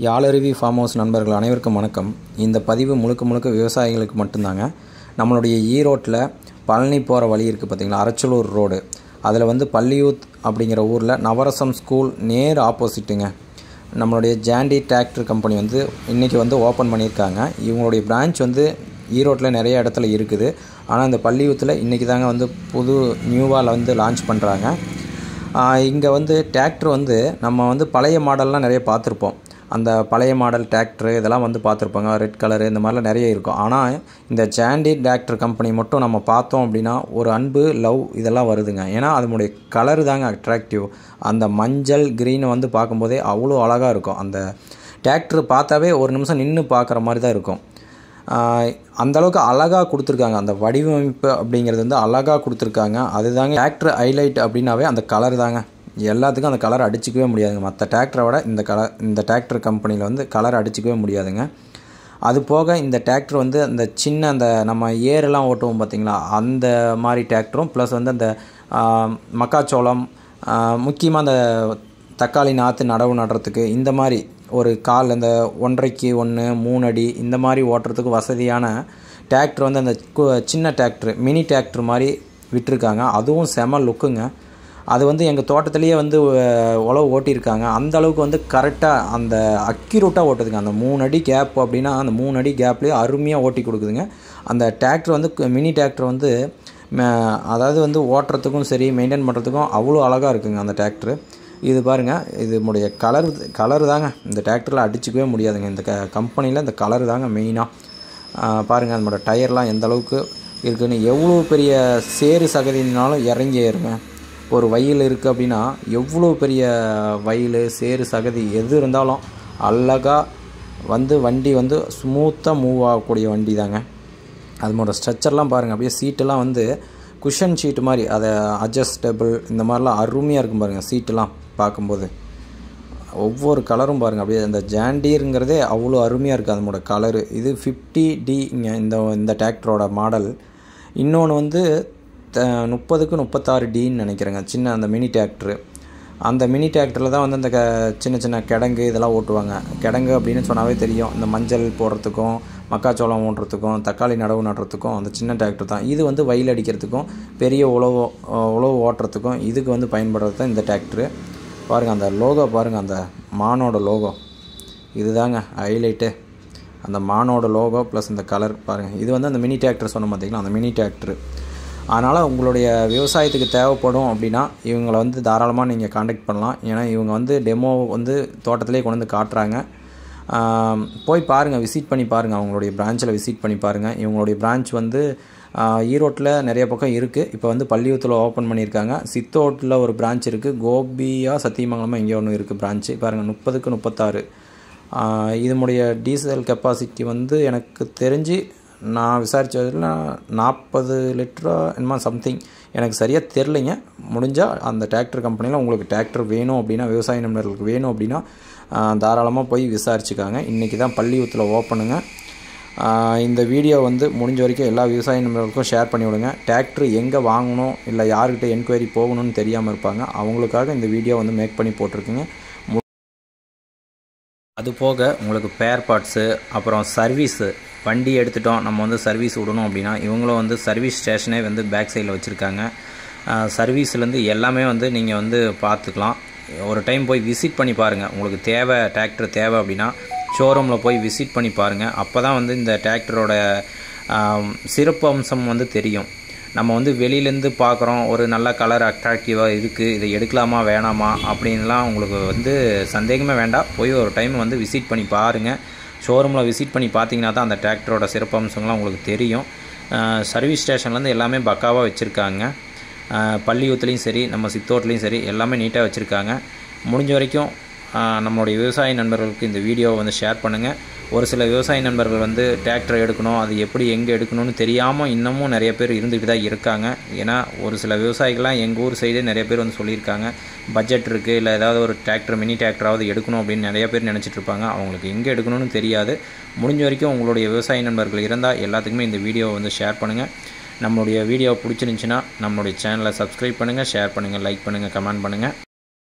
யாழருவி farm house நண்பர்கள் அனைவருக்கும் வணக்கம். இந்த பதிவு முழுக்க விவசாயிகளுக்கு மட்டும்தாங்க. நம்மளுடைய ஈரோட்டில் பழனி போகிற வழி இருக்குது பார்த்திங்களா, அரச்சலூர் ரோடு. அதில் வந்து பள்ளியூத் அப்படிங்கிற ஊரில் நவரசம் ஸ்கூல் நேர் ஆப்போசிட்டுங்க. நம்மளுடைய ஜாண்டி டிராக்டர் கம்பெனி வந்து இன்றைக்கி வந்து ஓப்பன் பண்ணியிருக்காங்க. இவங்களுடைய பிரான்ச் வந்து ஈரோட்டில் நிறைய இடத்துல இருக்குது. ஆனால் இந்த பள்ளியூத்தில் இன்றைக்கி தாங்க வந்து புது நியூவாக வந்து லான்ச் பண்ணுறாங்க. இங்கே வந்து டிராக்டர் வந்து நம்ம வந்து பழைய மாடல்லாம் நிறைய பார்த்துருப்போம். அந்த பழைய மாடல் டிராக்டரு இதெல்லாம் வந்து பார்த்துருப்பாங்க, ரெட் கலரு இந்த மாதிரிலாம் நிறைய இருக்கும். ஆனால் இந்த ஜாண்டி டிராக்டர் கம்பெனி மட்டும் நம்ம பார்த்தோம் அப்படின்னா ஒரு அன்பு, லவ் இதெல்லாம் வருதுங்க. ஏன்னா அதனுடைய கலரு தாங்க அட்ராக்டிவ். அந்த மஞ்சள் க்ரீனை வந்து பார்க்கும்போதே அவ்வளோ அழகாக இருக்கும். அந்த டிராக்டர் பார்த்தாவே ஒரு நிமிஷம் நின்று பார்க்குற மாதிரி தான் இருக்கும். அந்தளவுக்கு அழகாக கொடுத்துருக்காங்க. அந்த வடிவமைப்பு அப்படிங்கிறது வந்து அழகாக கொடுத்துருக்காங்க. அதுதாங்க டிராக்டர் ஹைலைட் அப்படின்னாவே அந்த கலர் தாங்க. எல்லாத்துக்கும் அந்த கலர் அடிச்சிக்கவே முடியாதுங்க. மற்ற டிராக்டரை விட இந்த டிராக்டர் கம்பெனியில் வந்து கலர் அடிச்சிக்கவே முடியாதுங்க. அது போக இந்த டிராக்டர் வந்து அந்த சின்ன அந்த நம்ம ஏரெல்லாம் ஓட்டுவோம் பார்த்திங்களா, அந்த மாதிரி டிராக்டரும் ப்ளஸ் வந்து அந்த மக்காச்சோளம், முக்கியமாக அந்த தக்காளி நாற்று நடவு நடுறதுக்கு இந்த மாதிரி ஒரு கால் அந்த 1.5க்கு 1 3 அடி இந்த மாதிரி ஓட்டுறதுக்கு வசதியான டிராக்டர் வந்து அந்த சின்ன டிராக்டர் மினி டிராக்டர் மாதிரி விட்டுருக்காங்க. அதுவும் செம லுக்குங்க. அது வந்து எங்கள் தோட்டத்துலேயே வந்து உழவு ஓட்டியிருக்காங்க. அந்த அளவுக்கு வந்து கரெக்டாக அந்த அக்யூரேட்டாக ஓட்டுதுங்க. அந்த 3 அடி கேப் அப்படின்னா அந்த 3 அடி கேப்லேயே அருமையாக ஓட்டி கொடுக்குதுங்க. அந்த டிராக்டர் வந்து மினி டிராக்டர் வந்து அதாவது வந்து ஓட்டுறதுக்கும் சரி மெயின்டைன் பண்ணுறதுக்கும் அவ்வளோ அழகாக இருக்குங்க அந்த டிராக்டரு. இது பாருங்கள், இதனுடைய கலர் தாங்க இந்த டிராக்டரில் அடிச்சிக்கவே முடியாதுங்க. இந்த கம்பெனியில் இந்த கலர் தாங்க மெயினாக. பாருங்கள் நம்மளோட டயர்லாம் எந்த அளவுக்கு இருக்குதுன்னு. எவ்வளோ பெரிய சேறு சகதினாலும் இறங்கி ஏறுங்க. ஒரு வயல் இருக்குது அப்படின்னா எவ்வளோ பெரிய வயல் சேறு சகதி எது இருந்தாலும் அழகாக வந்து வண்டி வந்து ஸ்மூத்தாக மூவ் ஆகக்கூடிய வண்டி தாங்க. அதனோட ஸ்ட்ரக்சர்லாம் பாருங்கள், அப்படியே சீட்டெல்லாம் வந்து குஷன் ஷீட்டு மாதிரி, அதை அட்ஜஸ்டபிள் இந்த மாதிரிலாம் அருமையாக இருக்கும் பாருங்கள். சீட்டெல்லாம் பார்க்கும்போது ஒவ்வொரு கலரும் பாருங்கள், அப்படியே அந்த ஜாண்டீருங்கிறதே அவ்வளோ அருமையாக இருக்குது அதனோட கலரு. இது 50D இந்த டிராக்டரோட மாடல். இன்னொன்று வந்து 30க்கு 36Dன்னு நினைக்கிறேங்க, சின்ன அந்த மினி டிராக்டரு. அந்த மினி டிராக்டரில் தான் வந்து அந்த சின்ன கிடங்கு இதெல்லாம் ஓட்டுவாங்க. கிடங்கு அப்படின்னு சொன்னாவே தெரியும், இந்த மஞ்சள் போடுறதுக்கும் மக்காச்சோளம் ஓட்டுறதுக்கும் தக்காளி நடவு நடுறதுக்கும் அந்த சின்ன டிராக்டர் தான். இது வந்து வயல் அடிக்கிறதுக்கும் பெரிய உழவு ஓட்டுறதுக்கும் இதுக்கு வந்து பயன்படுறது தான் இந்த டிராக்டரு. பாருங்கள் அந்த லோகோ பாருங்கள், அந்த மானோட லோகோ இதுதாங்க ஹைலைட்டு. அந்த மானோட லோகோ ப்ளஸ் இந்த கலர் பாருங்கள். இது வந்து அந்த மினி டிராக்டர் சொன்ன பார்த்திங்களா, அந்த மினி டிராக்டரு. அதனால் உங்களுடைய விவசாயத்துக்கு தேவைப்படும் அப்படின்னா இவங்களை வந்து தாராளமாக நீங்கள் காண்டாக்ட் பண்ணலாம். ஏன்னா இவங்க வந்து டெமோ வந்து தோட்டத்திலே கொண்டு வந்து காட்டுறாங்க. போய் பாருங்கள், விசிட் பண்ணி பாருங்கள், அவங்களுடைய பிரான்ச்சில் விசிட் பண்ணி பாருங்கள். இவங்களுடைய பிரான்ச் வந்து ஈரோட்டில் நிறைய பக்கம் இருக்குது. இப்போ வந்து பள்ளியூத்தில் ஓப்பன் பண்ணியிருக்காங்க. சித்தோட்டில் ஒரு பிரான்ச் இருக்குது. கோபியா சத்தியமங்கலமாக இங்கே ஒன்று இருக்குது பிரான்ச்சு. பாருங்கள் 30க்கு 36. இதனுடைய டீசல் கெப்பாசிட்டி வந்து எனக்கு தெரிஞ்சு நான் விசாரித்ததில் 40 லிட்டரா என்னமா சம்திங், எனக்கு சரியாக தெரிலிங்க. முடிஞ்சால் அந்த டிராக்டர் கம்பெனியில் உங்களுக்கு டிராக்டர் வேணும் அப்படின்னா, விவசாய நண்பர்களுக்கு வேணும் அப்படின்னா தாராளமாக போய் விசாரிச்சுக்காங்க. இன்றைக்கி தான் பள்ளியூத்தில் ஓப்பனுங்க. இந்த வீடியோ வந்து முடிஞ்ச வரைக்கும் எல்லா விவசாய நண்பர்களுக்கும் ஷேர் பண்ணி விடுங்க. டிராக்டர் எங்கே வாங்கணும் இல்லை யார்கிட்ட என்கொயரி போகணும்னு தெரியாமல் இருப்பாங்க, அவங்களுக்காக இந்த வீடியோ வந்து மேக் பண்ணி போட்டிருக்குங்க. அது போக உங்களுக்கு பேர் பார்ட்ஸு, அப்புறம் சர்வீஸு, வண்டி எடுத்துட்டோம் நம்ம வந்து சர்வீஸ் விடணும் அப்படின்னா இவங்களும் வந்து சர்வீஸ் ஸ்டேஷனே வந்து பேக் சைடில் வச்சுருக்காங்க. சர்வீஸ்லேருந்து எல்லாமே வந்து நீங்கள் வந்து பார்த்துக்கலாம். ஒரு டைம் போய் விசிட் பண்ணி பாருங்கள். உங்களுக்கு டிராக்டர் தேவை அப்படின்னா ஷோரூமில் போய் விசிட் பண்ணி பாருங்கள். அப்போ தான் வந்து இந்த டிராக்டரோட சிறப்பு அம்சம் வந்து தெரியும். நம்ம வந்து வெளியிலேருந்து பார்க்குறோம், ஒரு நல்ல கலர் அட்ராக்டிவாக இருக்குது, இதை எடுக்கலாமா வேணாமா அப்படின்லாம் உங்களுக்கு வந்து சந்தேகமே வேண்டாம். போய் ஒரு டைம் வந்து விசிட் பண்ணி பாருங்கள். ஷோரூமில் விசிட் பண்ணி பார்த்தீங்கன்னா தான் அந்த டிராக்டரோட சிறப்பம்சங்கள்லாம் உங்களுக்கு தெரியும். சர்வீஸ் ஸ்டேஷன்லேருந்து எல்லாமே பக்காவாக வச்சுருக்காங்க. பள்ளியூத்துலேயும் சரி நம்ம சித்தோட்லேயும் சரி எல்லாமே நீட்டாக வச்சுருக்காங்க. முடிஞ்ச வரைக்கும் நம்மளுடைய விவசாய நண்பர்களுக்கு இந்த வீடியோவை வந்து ஷேர் பண்ணுங்கள். ஒரு சில விவசாய நண்பர்கள் வந்து டிராக்டர் எடுக்கணும், அது எப்படி எங்கே எடுக்கணும்னு தெரியாமல் இன்னமும் நிறைய பேர் இருந்துகிட்டு தான் இருக்காங்க. ஏன்னா ஒரு சில விவசாயிகள்லாம் எங்கள் ஊர் சைடே நிறைய பேர் வந்து சொல்லியிருக்காங்க, பட்ஜெட் இருக்குது இல்லை ஏதாவது ஒரு டிராக்டர் மினி டிராக்டராவது எடுக்கணும் அப்படின்னு நிறைய பேர் நினச்சிட்ருப்பாங்க. அவங்களுக்கு எங்கே எடுக்கணும்னு தெரியாது. முடிஞ்ச வரைக்கும் உங்களுடைய விவசாய நண்பர்கள் இருந்தால் எல்லாத்துக்குமே இந்த வீடியோவை வந்து ஷேர் பண்ணுங்கள். நம்மளுடைய வீடியோ பிடிச்சிருந்துச்சின்னா நம்மளுடைய சேனலை சப்ஸ்கிரைப் பண்ணுங்கள், ஷேர் பண்ணுங்கள், லைக் பண்ணுங்கள், கமெண்ட் பண்ணுங்கள்.